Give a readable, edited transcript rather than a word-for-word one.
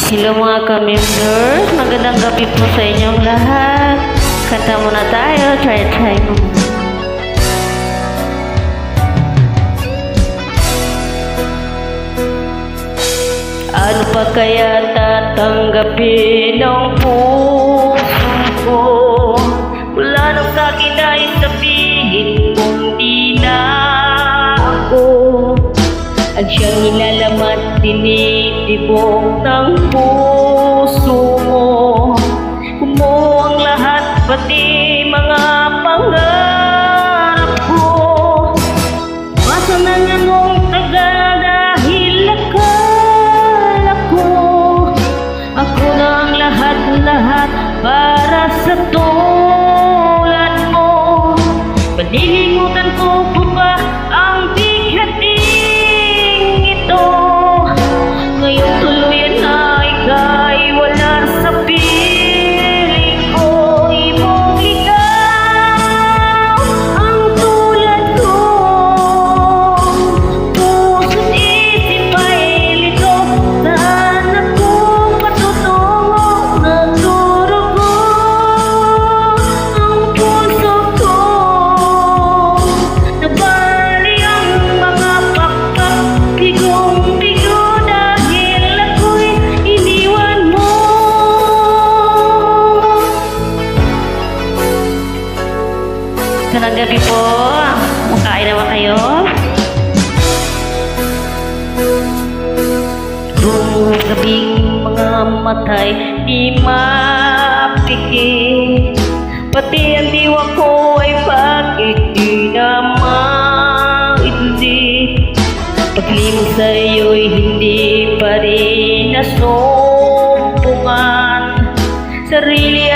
Hello mga ka-members, magandang gabi po sa inyong lahat. Kanta muna tayo, try mo. Ano pa kaya tatanggapin ng puso ko mula nung sa'kin ay sabihin mong di na ako ang siyang nilalaman, tinitibok ng puso mo. Kumuha ang lahat, pati mga pangarap ko. Masa na nga nung tagal dahil akala ko ako na ang lahat-lahat para sa tulad mo. Malilimutan ko po ba ang bighating ito? Ngayon tuluyan na ika'y wala sa piling ko. Ibong ikaw ang tulad ko, puso't isip ay lito. Sana kung matutungo ng durugo ang puso ko. Nabali ang mga pakpak, bigong-bigo dahil ako'y iniwan mo. Ganang gabi po, makain naman kayo. Buong gabing mga matay di mapikit, pati ang diwa ko ay bakit di na maintindi. Paglimos sa'yo'y hindi pa rin nasumpungan, sarili